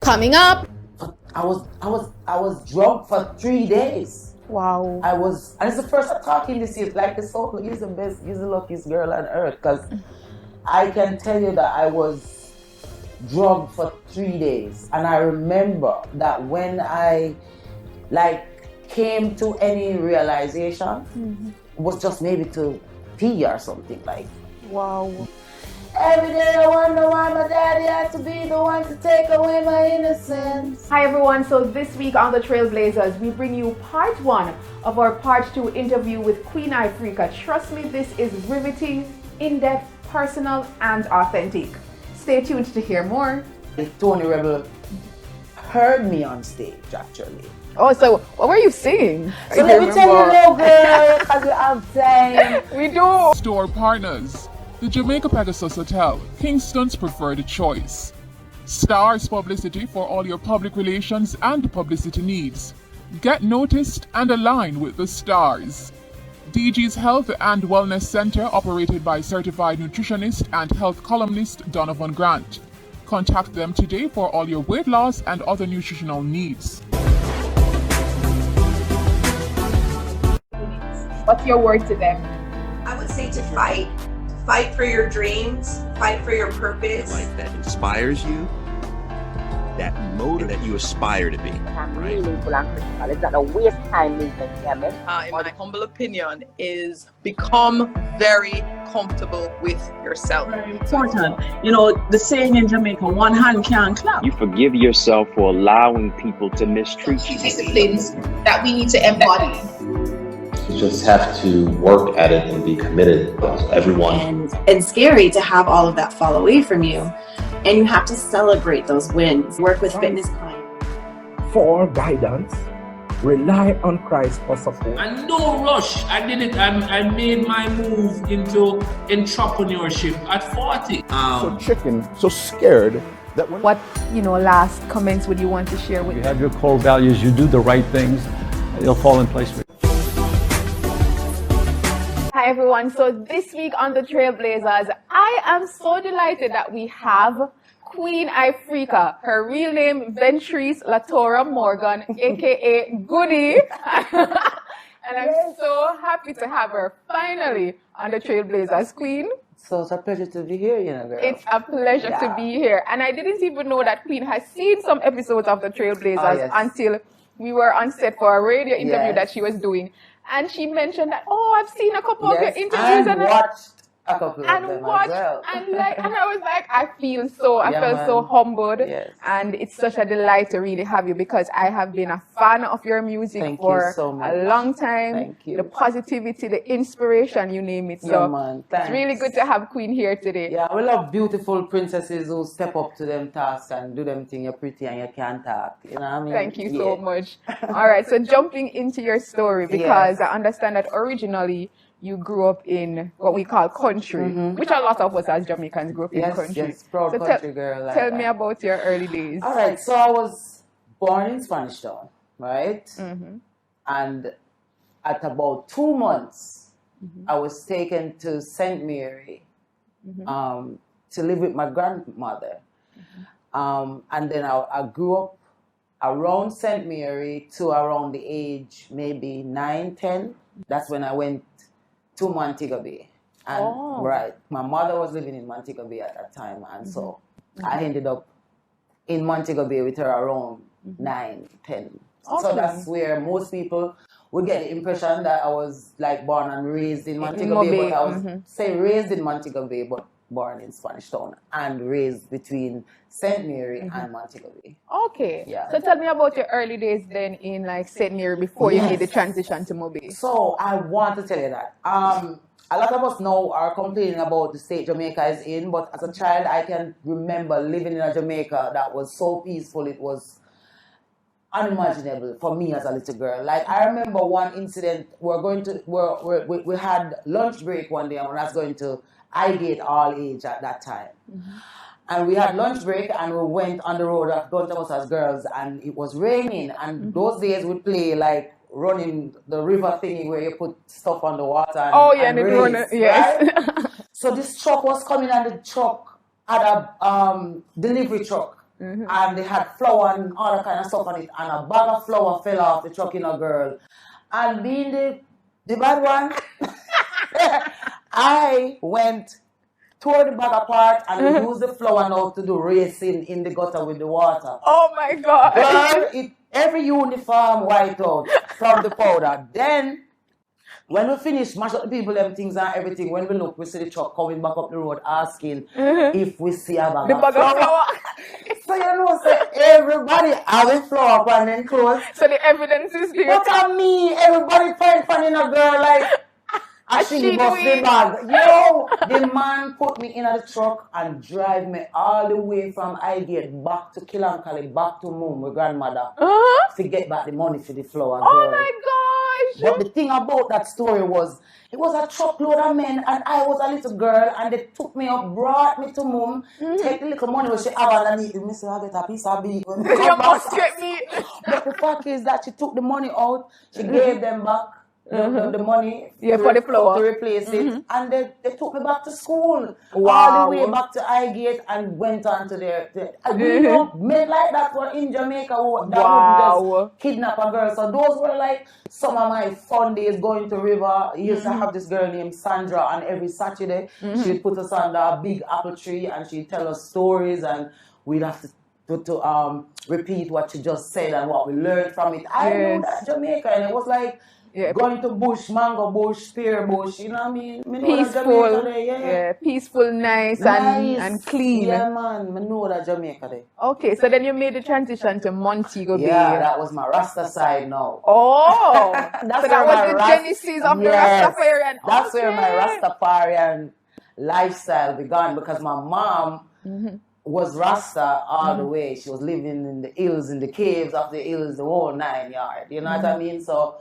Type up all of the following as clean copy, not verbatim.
Coming up. I was drunk for 3 days. Wow. And it's the first time talking this year. Like the soul, he's the best, he's the luckiest girl on earth. Because I can tell you that I was drunk for 3 days. And I remember that when I came to any realization, it was just maybe to pee or something like. Wow. Every day I wonder why my daddy had to be the one to take away my innocence. Hi everyone, so this week on the Trailblazers, we bring you part 1 of our part 2 interview with Queen Ifrica. Trust me, this is riveting, in-depth, personal, and authentic. Stay tuned to hear more. Tony Rebel heard me on stage actually. Oh, so what were you singing? So let me tell you, little girl, because we have time. We do. Store partners. The Jamaica Pegasus Hotel, Kingston's preferred choice. Stars Publicity for all your public relations and publicity needs. Get noticed and align with the stars. DG's Health and Wellness Center, operated by certified nutritionist and health columnist Donovan Grant. Contact them today for all your weight loss and other nutritional needs. What's your word to them? I would say to fight. Fight for your dreams, fight for your purpose. Life that inspires you, that motive that you aspire to be. Right? Meaningful and critical. It's not a waste time movement, yeah, man. In my humble opinion, is become very comfortable with yourself. Very important. You know, the saying in Jamaica, one hand can't clap. You forgive yourself for allowing people to mistreat you. Disciplines that we need to embody. You just have to work at it and be committed. Everyone. And scary to have all of that fall away from you. And you have to celebrate those wins. Work with fitness clients. For guidance, rely on Christ for support. And no rush. I did it. I made my move into entrepreneurship at 40. So scared that what last comments would you want to share with you? Have your core values. You do the right things. It'll fall in place for you. Hi everyone, so this week on the Trailblazers, I am so delighted that we have Queen Ifrica, her real name Ventrice Latora Morgan, aka Goody. And I'm so happy to have her finally on the Trailblazers. Queen. So it's a pleasure to be here, girl. It's a pleasure to be here. And I didn't even know that Queen has seen some episodes of the Trailblazers until we were on set for a radio interview that she was doing. And she mentioned that, I've seen a couple of your interviews and watched a couple of them as well. And I was like, I felt so humbled. Yes. And it's such a delight to really have you because I have been a fan of your music for a long time. Thank you. The positivity, the inspiration, you name it. So it's really good to have Queen here today. Yeah, we love beautiful princesses who step up to them tasks and do them thing. You're pretty and you can't talk. You know what I mean? Thank you so much. All right, so jumping into your story because I understand that originally you grew up in what we call country, which a lot of us as Jamaicans grew up in country. Yes, proud country girl. Tell me about your early days. All right, so I was born in Spanish Town, right? And at about 2 months, I was taken to St. Mary to live with my grandmother. And then I grew up around St. Mary to around the age maybe 9, 10. That's when I went to Montego Bay. And my mother was living in Montego Bay at that time, and so I ended up in Montego Bay with her around 9, 10. So that's where most people would get the impression that I was like born and raised in Montego Bay, but I was say raised in Montego Bay, but born in Spanish Town and raised between St. Mary and Montego Bay. Okay. Yeah. So tell me about your early days then in like St. Mary before you made the transition to Mobe. So I want to tell you that. A lot of us now are complaining about the state Jamaica is in, but as a child I can remember living in a Jamaica that was so peaceful. It was unimaginable for me as a little girl. Like I remember one incident. We had lunch break one day and I was going to Highgate All Age at that time. And we had lunch break and we went on the road, a bunch of us as girls, and it was raining. And those days we'd play like running the river thingy where you put stuff on the water and race, right? So this truck was coming and the truck had a delivery truck. and they had flour and all that kind of stuff on it, and a bag of flour fell off the truck in a girl. And being the bad one, I went, tore the bag apart, and used the flour now to do racing in the gutter with the water. Oh my God. Girl, every uniform white out from the powder. Then, when we finish, mash up the people, them things and everything, when we look, we see the truck coming back up the road asking if we see a bag of flour. So you know, so everybody having flour upon them clothes. So the evidence is there. But on me, everybody finding a girl like, and she bust the bag. Yo, the man put me in the truck and drive me all the way from Highgate back to Killancally, back to Mum, my grandmother, to get back the money for the flour. Oh my gosh! But the thing about that story was, it was a truckload of men and I was a little girl and they took me up, brought me to Mum, take the little money which she have underneath. Me say, I get a piece of beef. You must get me. But the fact is that she took the money out, she gave them back. The money for the flour to replace it, and they took me back to school, wow. all the way back to Highgate, and went on to their we know men like that were in Jamaica that would just kidnap a girl. So those were like some of my fun days going to river. I used to have this girl named Sandra, and every Saturday she'd put us under a big apple tree and she'd tell us stories, and we'd have to repeat what she just said and what we learned from it. I knew that Jamaica, and it was like going to bush, mango bush, pear bush, you know what I mean? Peaceful, peaceful, nice and clean. Yeah, man, I know that Jamaica there. Okay, so then you made the transition to Montego Bay. Yeah, that was my Rasta side now. Oh, so that was the genesis of the Rastafarian. That's where my Rastafarian lifestyle began, because my mom was Rasta all the way. She was living in the hills, in the caves of the hills, the whole 9 yards. You know what I mean? So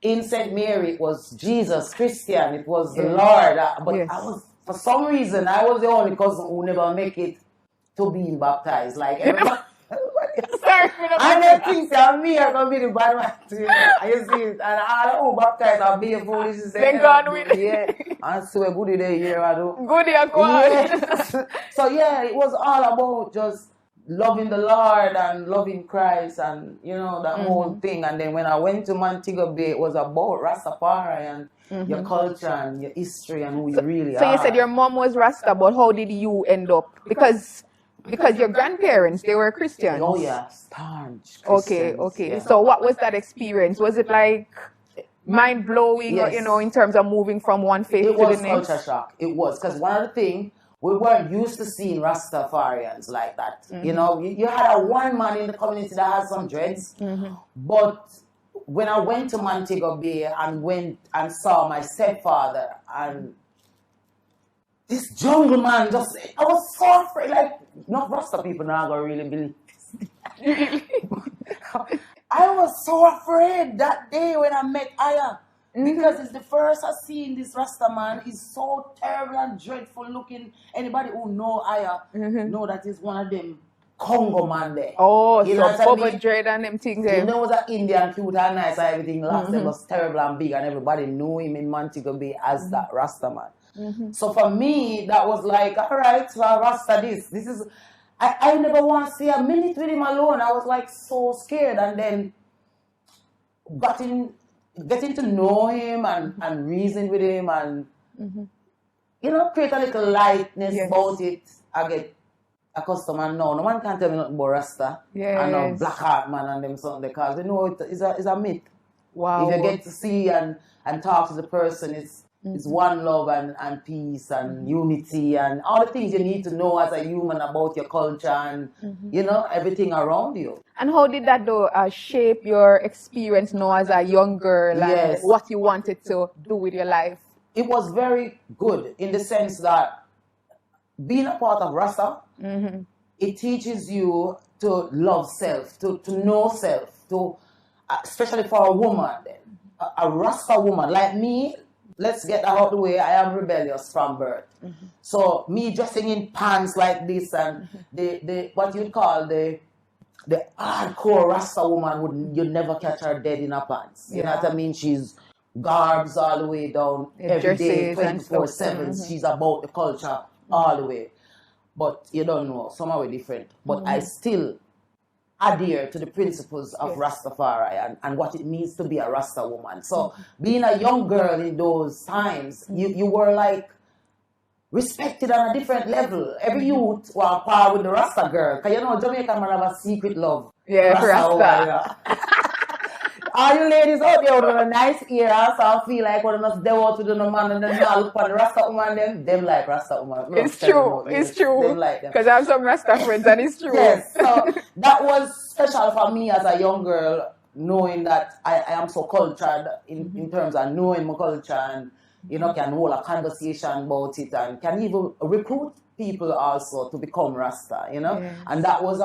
in St. Mary, it was Jesus, Christian, it was the Lord. But I was, for some reason, I was the only cousin who never make it to being baptized. Like everybody. I never think that me are going to be the bad one too. You see it. And all who baptized are being foolish. Thank God we and so a goodie day here, I do. Goodie, So yeah, it was all about just loving the Lord and loving Christ and, you know, that whole thing. And then when I went to Montego Bay, it was about Rastafari and your culture and your history and who you really are. So you said your mom was Rasta, but how did you end up? Because your grandparents, they were Christians. Oh yeah, staunch Christians. Okay. Yeah. So what was that experience? Was it like mind-blowing, or, you know, in terms of moving from one faith to the next? It was culture shock. It was, because one of the things, we weren't used to seeing Rastafarians like that. You know, you had one man in the community that had some dreads, but when I went to Montego Bay and went and saw my stepfather and this jungle man, I was so afraid, like, not Rasta people now gonna really believe this. I was so afraid that day when I met Aya. Because it's the first I seen this Rasta man. He's so terrible and dreadful looking. Anybody who know Aya know that he's one of them Congo man there. Oh, you so bubble dread and them things there. You know, was an Indian, cute and nice and everything. Last time was terrible and big, and everybody knew him in Montego Bay as that Rasta man. So for me, that was like, all right, so Rasta this is. I never want to see a minute with him alone. I was like so scared, and then getting to know him and reason with him and, you know, create a little lightness about it. I get accustomed and no one can tell me nothing about Rasta and no black heart man and them something, because they know it's a myth. Wow. If you get to see and talk to the person, it's one love and peace and unity and all the things you need to know as a human about your culture and, you know, everything around you. And how did that though shape your experience now as a young girl and what you wanted to do with your life? It was very good in the sense that being a part of Rasta, it teaches you to love self, to know self, to especially for a woman, a Rasta woman like me. Let's get that out of the way. I am rebellious from birth. So me dressing in pants like this and the what you'd call the hardcore Rasta woman, you'd never catch her dead in her pants. You know what I mean? She's garbs all the way down every day, 24/7. She's about the culture all the way. but you don't know. Some are different. But I still adhere to the principles of Rastafari and what it means to be a Rasta woman. So being a young girl in those times, you were like respected on a different level. Every youth were par with the Rasta girl. Because you know, Jamaican man have a secret love. Yeah, Rasta. All you ladies out there with a nice ear, so I feel like when they want to do no man and then I look for the Rasta woman, them like Rasta woman. No, it's true, it's true. Because I have some Rasta friends and it's true. Yes, so that was special for me as a young girl, knowing that I am so cultured in terms of knowing my culture and, you know, can hold a conversation about it and can even recruit people also to become Rasta, you know. Yes. And that was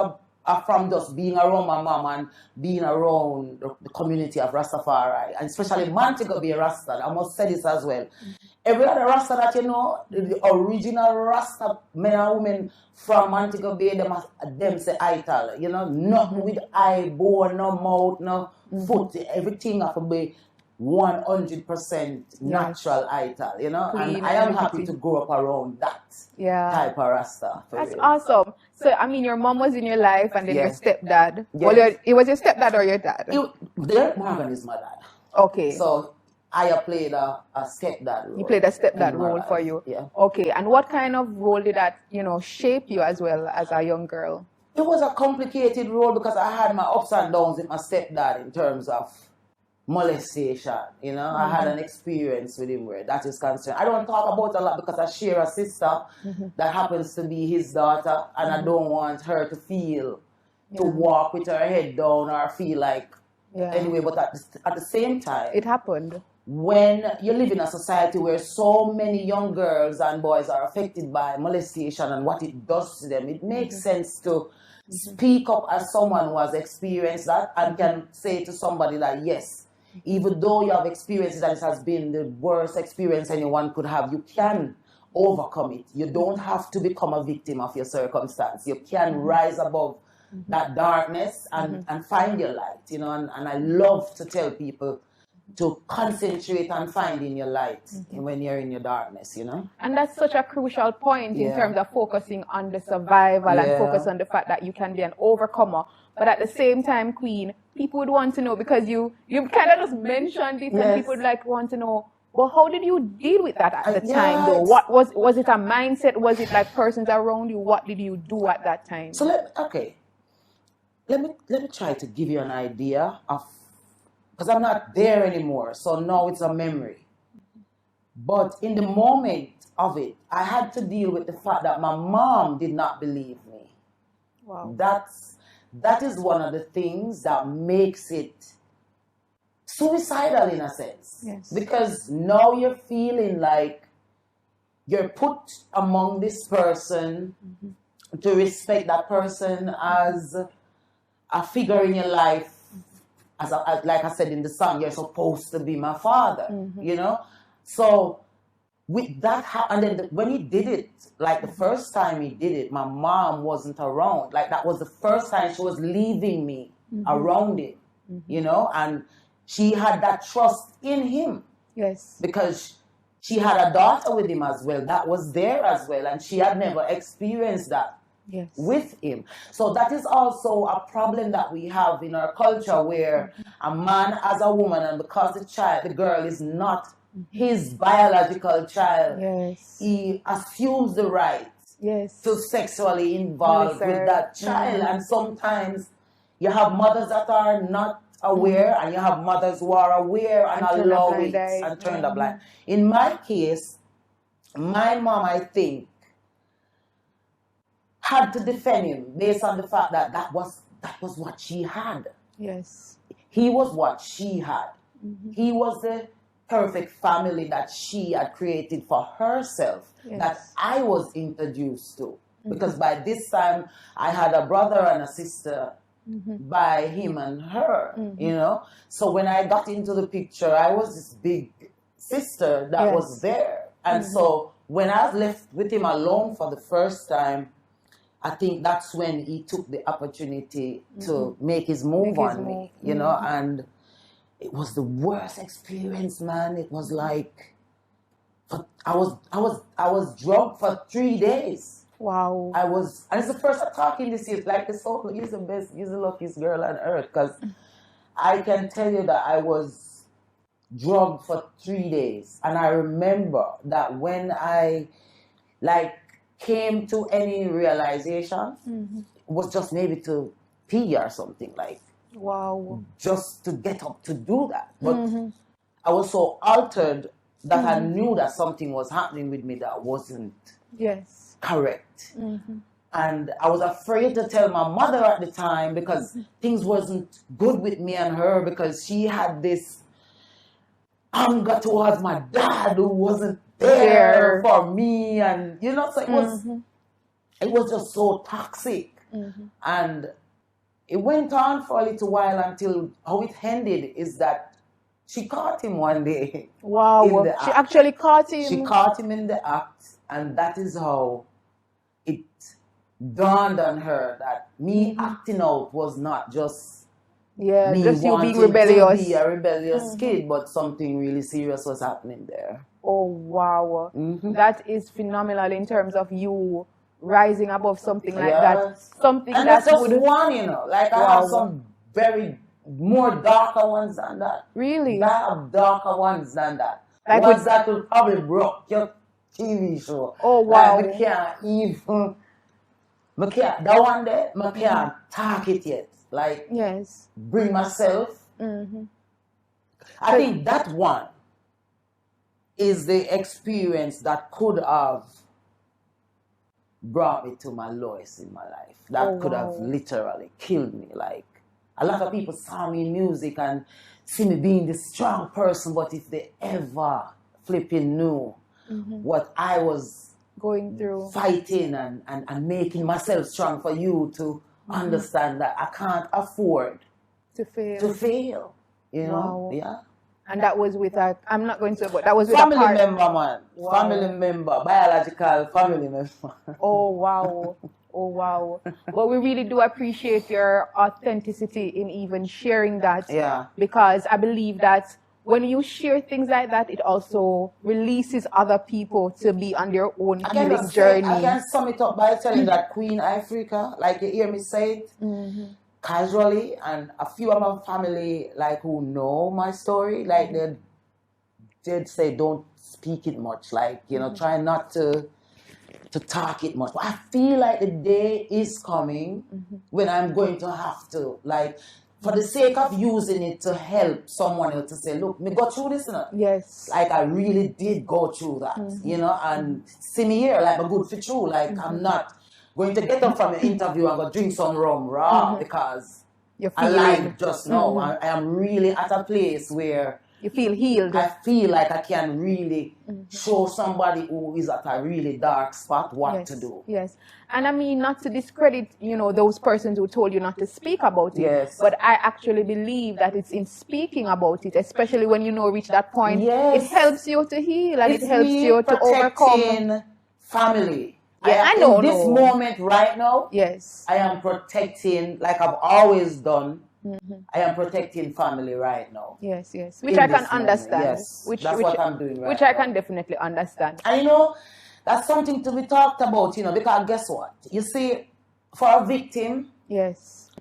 from just being around my mom and being around the community of Rastafari, and especially Montego Bay Rasta. I must say this as well. Every other Rasta that you know, the original Rasta men and women from Montego Bay, them say ital. You know, nothing with eye, bone, no mouth, no foot. Everything have to be 100% natural ital, you know. Clean and I am happy to grow up around that type of Rasta. That's awesome. So, I mean, your mom was in your life and then your stepdad. Well, it was your stepdad or your dad? Derek Morgan is my dad. Okay. So, I played a stepdad role. He played a stepdad role for you? Yeah. Okay. And what kind of role did that, you know, shape you as well as a young girl? It was a complicated role because I had my ups and downs with my stepdad in terms of molestation, you know. I had an experience with him where that is concerned. I don't talk about a lot because I share a sister that happens to be his daughter, and I don't want her to feel to walk with her head down or feel like anyway. But at the same time, it happened. When you live in a society where so many young girls and boys are affected by molestation and what it does to them, it makes sense to speak up as someone who has experienced that and can say to somebody that yes, even though you have experienced that it has been the worst experience anyone could have, you can overcome it. You don't have to become a victim of your circumstance. You can rise above that darkness and find your light, you know. And I love to tell people to concentrate on finding your light when you're in your darkness, you know. And that's such a crucial point in terms of focusing on the survival and focus on the fact that you can be an overcomer. But at the same time, Queen, people would want to know, because you kind of just mentioned it, and people would like want to know, well, how did you deal with that at the time, though? What was it a mindset? Was it like persons around you? What did you do at that time? So let me try to give you an idea of, because I'm not there anymore, so now it's a memory. But in the moment of it, I had to deal with the fact that my mom did not believe me. Wow. That is one of the things that makes it suicidal in a sense. Yes. Because now you're feeling like you're put among this person to respect that person as a figure in your life. As like I said in the song, you're supposed to be my father, you know? So with that, and then when he did it, like the first time he did it, my mom wasn't around. Like that was the first time she was leaving me around him, you know? And she had that trust in him. Yes. Because she had a daughter with him as well. That was there as well. And she had never experienced that with him. So that is also a problem that we have in our culture, where a man has a woman, and because the girl is not his biological child, he assumes the right to sexually involve with that child. And sometimes you have mothers that are not aware, and you have mothers who are aware and allow it and turn the blind. In my case, my mom, I think, had to defend him based on the fact that that was what she had. Yes. He was what she had. He was the perfect family that she had created for herself, that I was introduced to. Because by this time, I had a brother and a sister by him and her, you know. So when I got into the picture, I was this big sister that was there. And so when I was left with him alone for the first time, I think that's when he took the opportunity to make his move on me, you know. And it was the worst experience, man. It was like, I was drugged for 3 days. Wow. And it's the first time talking this year, like he's the best, he's the luckiest girl on earth, because I can tell you that I was drugged for 3 days. And I remember that when I came to any realization, it was just maybe to pee or something, like, wow, just to get up to do that. But I was so altered that I knew that something was happening with me that wasn't correct. And I was afraid to tell my mother at the time, because things wasn't good with me and her, because she had this anger towards my dad who wasn't there for me, and so it was just so toxic. And it went on for a little while until how it ended is that she caught him one day. Wow. She actually caught him. She caught him in the act, and that is how it dawned on her that me acting out was not just me just you being wanting rebellious. to be a rebellious kid, but something really serious was happening there. Oh, wow. That is phenomenal in terms of you rising above something like that. Something and that that's just would... one, like I have some very more darker ones than that. Really? I have darker ones than that. Like ones that will probably broke your TV show. Oh, wow. Like, I can't even... that one day, I can't talk it yet. Like, bring myself. I think that one is the experience that could have brought me to my lowest in my life. That could have literally killed me. Like, a lot of people saw me in music and see me being this strong person, but if they ever flipping knew what I was going through, fighting and making myself strong for you to understand that I can't afford to fail. You know? Yeah. And that was with a, I'm not going to, but that was with family a part. member, man. Wow. Family member, biological family member. Oh, wow. Oh, wow. But we really do appreciate your authenticity in even sharing that. Yeah. Because I believe that when you share things like that, it also releases other people to be on their own healing journey. I can sum it up by telling that Queen Ifrica, like you hear me say it, casually, and a few of my family, like, who know my story, like, they'd say, don't speak it much, like, try not to talk it much. But I feel like the day is coming when I'm going to have to, like, for the sake of using it to help someone else to say, look, me go through this, Yes. Like, I really did go through that, and see me here, like, I'm good for true, like, I'm not going to get up from an interview and go drink some rum raw because I like just now. I am really at a place where you feel healed. I feel like I can really show somebody who is at a really dark spot what to do. Yes. And I mean, not to discredit, those persons who told you not to speak about it. Yes. But I actually believe that it's in speaking about it, especially when reach that point, it helps you to heal and it helps you to overcome. Family. Yeah, I know. In this moment right now, yes, I am protecting, like I've always done. I am protecting family right now. Yes, yes. Which I can understand. Yes, that's what I'm doing right now. Which I can definitely understand. And that's something to be talked about, because guess what? You see, for a victim, yes,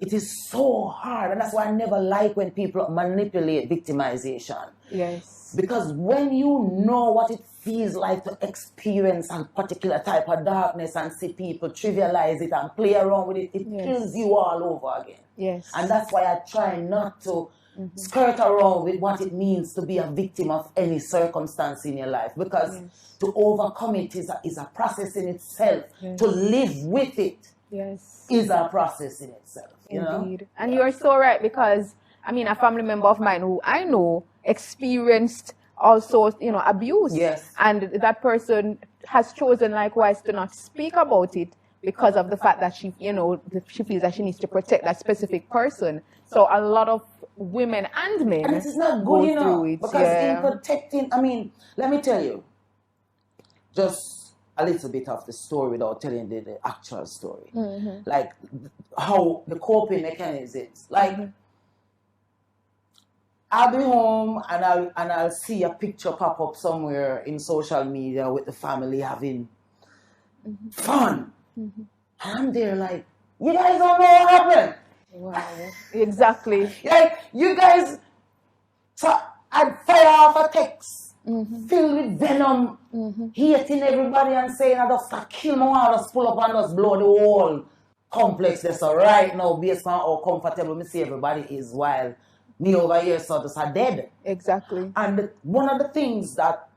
it is so hard. And that's why I never like when people manipulate victimization. Yes. Because when you know what it feels like to experience a particular type of darkness and see people trivialize it and play around with it, it kills you all over again. Yes. And that's why I try not to skirt around with what it means to be a victim of any circumstance in your life. Because to overcome it is a process in itself. Yes. To live with it is a process in itself. Indeed. And you're so right, because a family member of mine who I know experienced also, abuse. Yes. And that person has chosen likewise to not speak about it because of the fact that she feels that she needs to protect that specific person. So a lot of women and men and it is not good, through it. Because in protecting, let me tell you, just a little bit of the story without telling the actual story. Like how the coping mechanisms, like I'll be home and I'll see a picture pop up somewhere in social media with the family having fun. And I'm there like, you guys don't know what happened. Wow. Exactly. Like, you guys, so I'd fire off a text filled with venom, hating everybody and saying, I just kill my one, I just pull up and just blow the whole complex there. So right now, based on how comfortable me see everybody is, while me over here so just are dead. Exactly. And one of the things that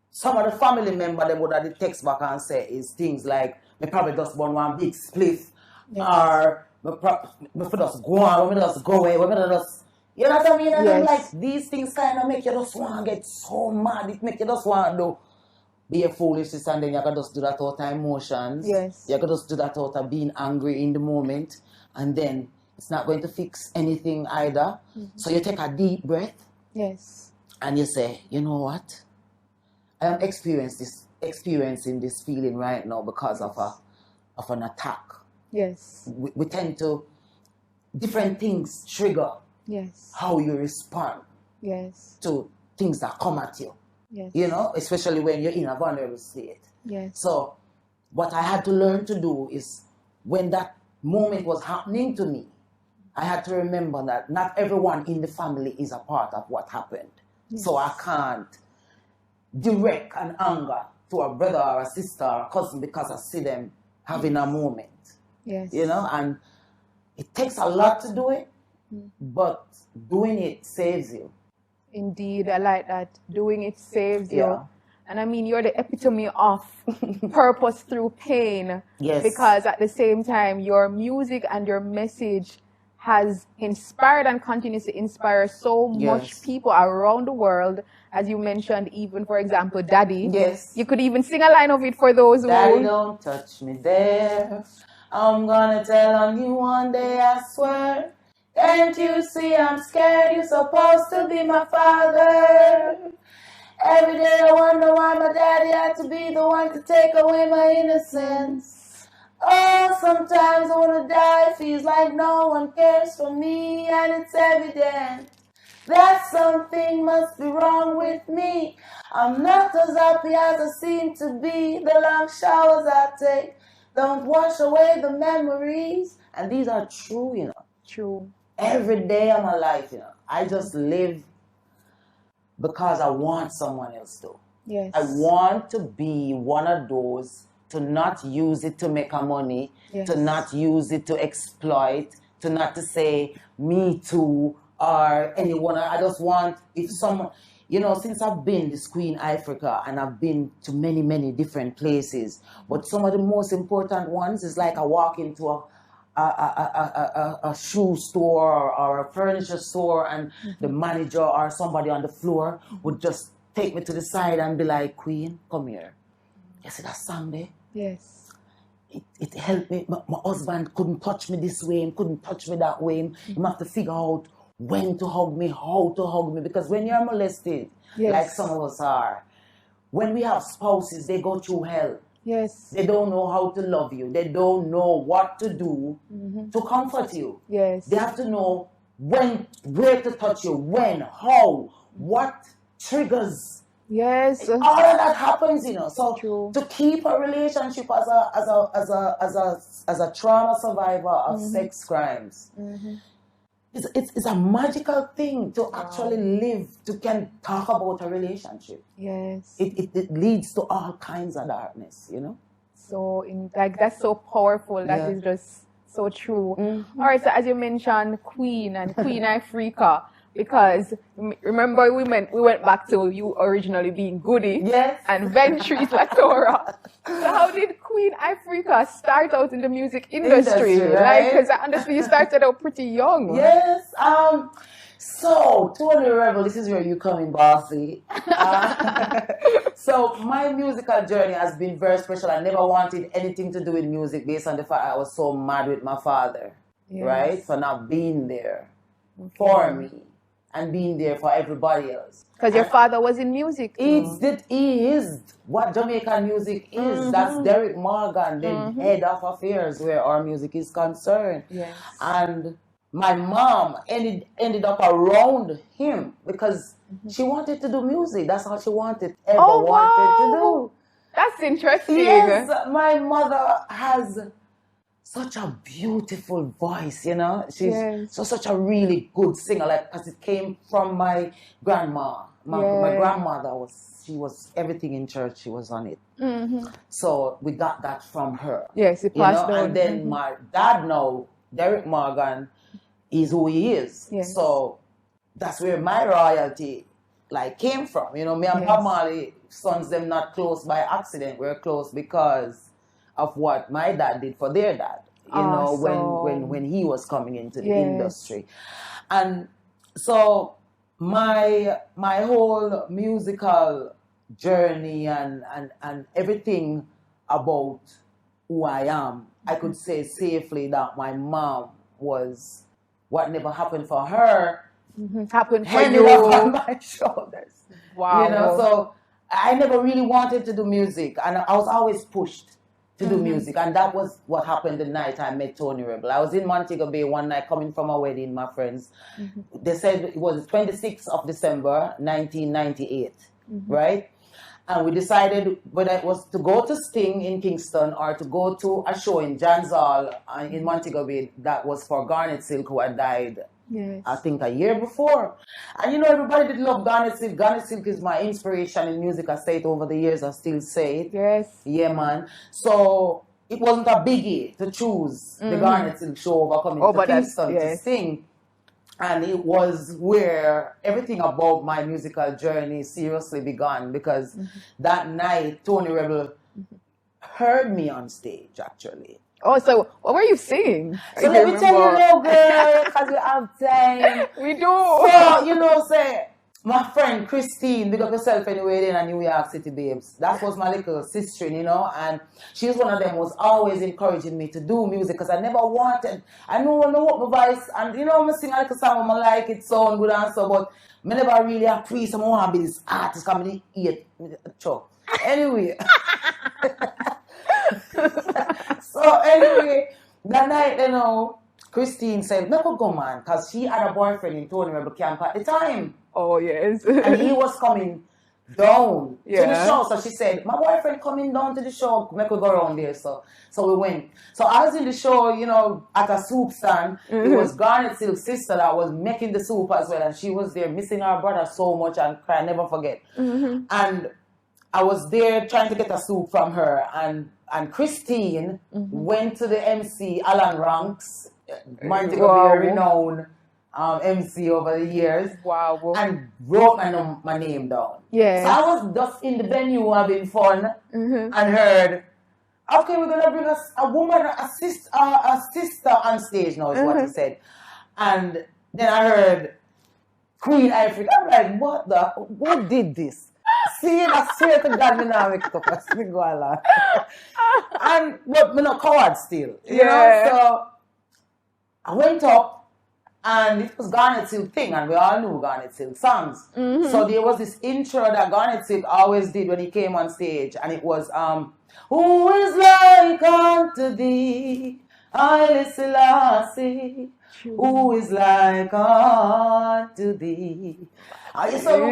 some of the family members they would have the text back and say is things like, me probably just burn one big spliff, or me just go on, me just go away, me just, you know what I mean? And I'm like, these things kind of make you just want to get so mad, it make you just want to be a foolishness, and then you can just do that out of emotions. Yes. You can just do that out of being angry in the moment, and then it's not going to fix anything either. So you take a deep breath. Yes. And you say, you know what? I am experiencing this feeling right now because of an attack. Yes. We tend to, different things trigger how you respond to things that come at you. Yes. You know, especially when you're in a vulnerable state. Yes. So what I had to learn to do is, when that moment was happening to me, I had to remember that not everyone in the family is a part of what happened. Yes. So I can't direct an anger to a brother or a sister or a cousin because I see them having a moment. Yes. You know, and it takes a lot to do it, but doing it saves you. Indeed, I like that. Doing it saves you. And I mean, you're the epitome of purpose through pain. Yes. Because at the same time, your music and your message has inspired and continues to inspire so much people around the world. As you mentioned, even, for example, Daddy. Yes. You could even sing a line of it for those who... Daddy, don't touch me there. I'm gonna tell on you one day, I swear. Can't you see I'm scared? You're supposed to be my father. Every day I wonder why my daddy had to be the one to take away my innocence. Oh, sometimes I wanna die, feels like no one cares for me, and it's evident that something must be wrong with me. I'm not as happy as I seem to be. The long showers I take don't wash away the memories. And these are true, you know. True. Every day of my life, you know, I just live because I want someone else to. Yes. I want to be one of those, to not use it to make a money, to not use it to exploit, to not to say me too or anyone. I just want, if someone, you know, since I've been this Queen Ifrica and I've been to many, many different places, but some of the most important ones is like I walk into a shoe store or a furniture store, and the manager or somebody on the floor would just take me to the side and be like, Queen, come here. You see that song there? Yes. It helped me. My husband couldn't touch me this way and couldn't touch me that way. You have to figure out when to hug me, how to hug me. Because when you're molested, like some of us are, when we have spouses, they go through hell. Yes. They don't know how to love you. They don't know what to do to comfort you. Yes. They have to know when, where to touch you, when, how, what triggers. Yes. All of that happens, you know. So to keep a relationship as a trauma survivor of sex crimes, it's a magical thing to actually live, to can talk about a relationship. Yes. It leads to all kinds of darkness, you know. So like that's so powerful. That is just so true. All right, so as you mentioned, Queen and Queen Ifrica, because remember we went back to you originally being Goody and Ventries Latora. So how did Queen Ifrica start out in the music industry? Right? Like, because I understand you started out pretty young. Yes. So, Tony Rebel, this is where you come in, bossy. So my musical journey has been very special. I never wanted anything to do with music based on the fact I was so mad with my father, right? For not being there for me and being there for everybody else. Because your father was in music. He is what Jamaican music is. That's Derek Morgan, the head of affairs where our music is concerned. Yes. And my mom ended up around him because she wanted to do music. That's all she wanted to do. That's interesting. Yes, my mother has such a beautiful voice, you know. She's such a really good singer, like, because it came from my grandma. My grandmother she was everything in church. She was on it. So we got that from her. Yes, it passed down. And then my dad now, Derek Morgan, is who he is. Yes. So that's where my royalty like came from. You know, me and Bob Marley, sons them not close by accident. We're close because of what my dad did for their dad. You know, when he was coming into the industry. And so my whole musical journey and everything about who I am, I could say safely that my mom was what never happened for her happened for you on my shoulders. Wow. You know, so I never really wanted to do music, and I was always pushed to do music, and that was what happened the night I met Tony Rebel. I was in Montego Bay one night coming from a wedding, my friends. They said it was the 26th of December 1998, right? And we decided whether it was to go to Sting in Kingston or to go to a show in Jan's Hall in Montego Bay that was for Garnet Silk, who had died, I think, a year before. And you know, everybody did love Garnet Silk. Garnet Silk is my inspiration in music. I say it over the years. I still say it. Yes. Yeah, man. So it wasn't a biggie to choose the Garnet Silk show over coming to Kingston to sing. And it was where everything about my musical journey seriously began, because that night Tony Rebel heard me on stage, actually. Oh, so what were you singing? So let me tell you, little girl, because we have time. We do. So, you know, say, my friend Christine, big up yourself anyway, then a New York City babes. That was my little sister, you know, and she's one of them who was always encouraging me to do music, because I never wanted, I know what my voice, and you know, I sing a little song, I like it, sound good and so, but I never really appreciate, I want to be this artist coming to eat. Anyway. So anyway, that night, you know, Christine said, "No, go man," because she had a boyfriend in Tony Rebel camp at the time. Oh, yes. And he was coming down to the show. So she said, "My boyfriend coming down to the show, make we go around there." So we went. So I was in the show, you know, at a soup stand. It was Garnet Silk's sister that was making the soup as well. And she was there missing her brother so much, and I never forget. And I was there trying to get a soup from her, and Christine went to the MC, Alan Ranks, Montego Bay renowned MC over the years, and wrote my name down. Yeah. So I was just in the venue having fun, and heard, okay, we're gonna bring a woman, a sister on stage now, is what he said. And then I heard Queen Ifrica. I'm like, what did this? See, I swear to God, me now make it up as me go along. And but me not coward still. You know? So I went up, and it was Garnet Silk thing, and we all knew Garnet Silk songs. So there was this intro that Garnet Silk always did when he came on stage, and it was "Who is like unto thee, Haile Selassie? Who is like unto thee?" You saw you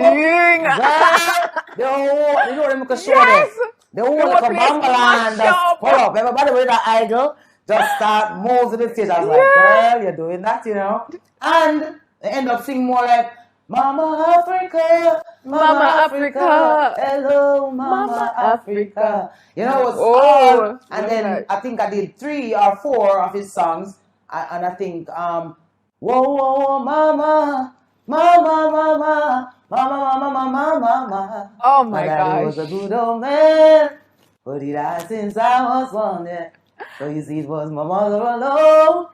know them can show them. They whole like a bambaland just pull up. Everybody with that idol just start moves to the stage. I was like, girl, you're doing that, you know. And they end up singing more like, "Mama Africa, Mama Africa, hello Mama Africa." You know, it was all. And then I think I did 3 or 4 of his songs. And I think, "Whoa, whoa, whoa, mama, mama, mama, mama, mama, mama, mama." Oh my gosh. He was a good old man, but he died since I was born. Yeah. So you see, it was my mother alone.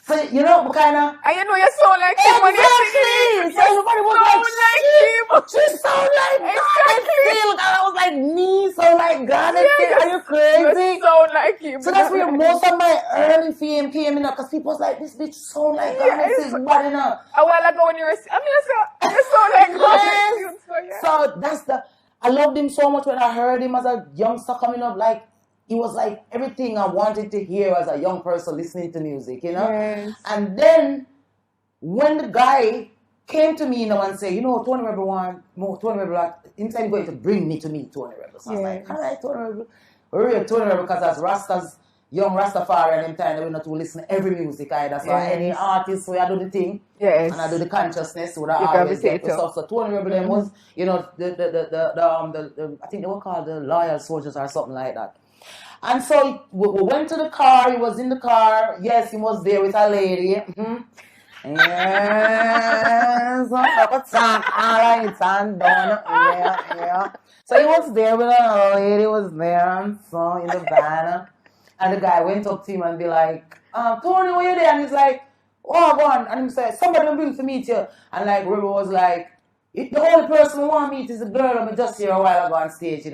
So, you know, what kind of... And you know you sound like him when you're singing. So everybody was like him. She sound like Garnet Silk. And I was like, me sound like Garnet Silk. Are you crazy? You sound like him. So that's where most of my early fame came in, because people was like, this bitch sound like Garnet Silk. But, you know. A while ago when you were... you sound like Garnet Silk. So that's the... I loved him so much when I heard him as a youngster coming up. Like, it was like everything I wanted to hear as a young person listening to music, you know? Yes. And then when the guy came to me, and say, Tony Rebel Tony Rebel, inside going to bring me to meet Tony Rebel. So I was like, all right, Tony Rebel. We're Tony Rebel because as Rastas, young Rastafarian, them time, we not to listen to every music either. So any artist, so I do the thing, and I do the consciousness, so that I always get the stuff. So Tony Rebel them was, the I think they were called the Loyal Soldiers or something like that. And so we went to the car. He was in the car. Yes, he was there with a lady. Yes, all right, and done. Yeah. So he was there with a lady, was there, and so in the van. And the guy went up to him and be like, Tony, where you there? And he's like, oh, go on. And he said, somebody will bring to meet you. And like River was like, the only person who want to meet is the girl I'm just here a while ago on stage,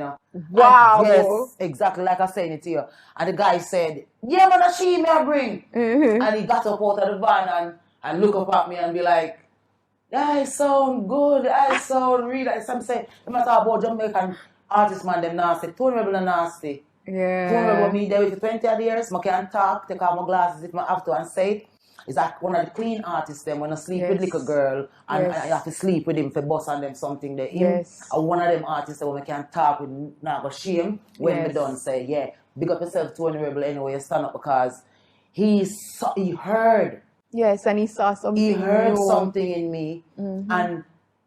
Wow. And yes, exactly like I said it to you. And the guy said, yeah, man, she may I bring. And he got up out of the van and look up at me and be like, I sound good, I sound real. Some say, no matter about Jamaican artists, man, them nasty. Tony Rebel are nasty. Yeah. Tony Rebel, me there with 20 odd years, I can talk, take off my glasses if I have to and say it. It's like one of the clean artists them when I sleep with little girl and I have to sleep with him for boss and them something there. One of them artists that when I can talk with not go shame when we done say, yeah, big up yourself Tony Rebel anyway, you stand up because he heard. Yes, and he saw something. He heard something in me and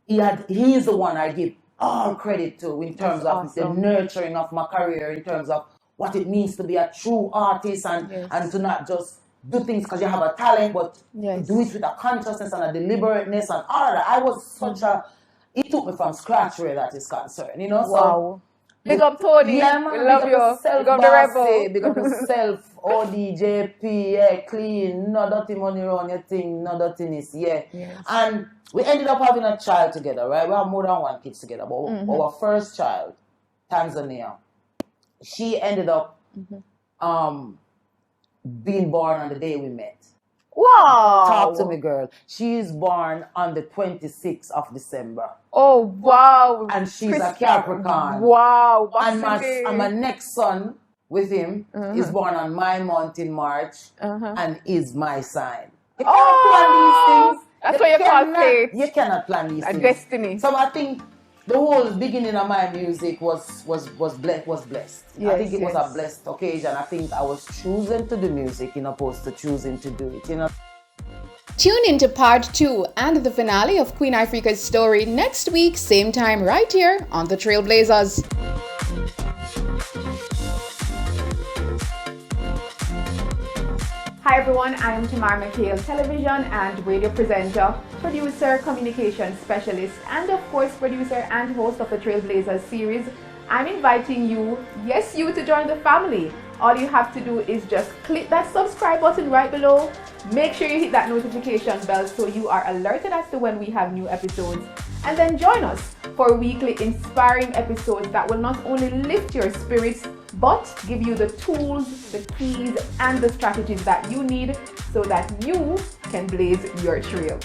he is the one I give all credit to in terms of the nurturing of my career, in terms of what it means to be a true artist and to not just do things because you have a talent, but do it with a consciousness and a deliberateness and all of that. I was such it took me from scratch where that is concerned, Wow. So, big up Tony. Yeah, man. We love you. Big up the Rebel. Big up yourself. ODJP, yeah, clean. No dirty money around your thing. No dirtiness, yeah. Yes. And we ended up having a child together, right? We have more than one kid together. But our first child, Tanzania, she ended up being born on the day we met. Wow. Talk to me, girl. She is born on the 26th of December. Oh, wow. And she's a Capricorn. Wow. And my next son with him is born on my month in March and is my sign. You cannot plan these things. That's what you call fate. You cannot plan these things. Destiny. So I think the whole beginning of my music was blessed. Yes, I think it was a blessed occasion. I think I was choosing to do music in opposed to choosing to do it, Tune into part 2 and the finale of Queen Ifrica's story next week, same time right here on the Trailblazers. Hi everyone, I am Tamara McKayle, television and radio presenter, producer, communication specialist, and of course producer and host of the Trailblazers series. I'm inviting you, yes you, to join the family. All you have to do is just click that subscribe button right below. Make sure you hit that notification bell so you are alerted as to when we have new episodes. And then join us for weekly inspiring episodes that will not only lift your spirits but give you the tools, the keys, and the strategies that you need so that you can blaze your trail.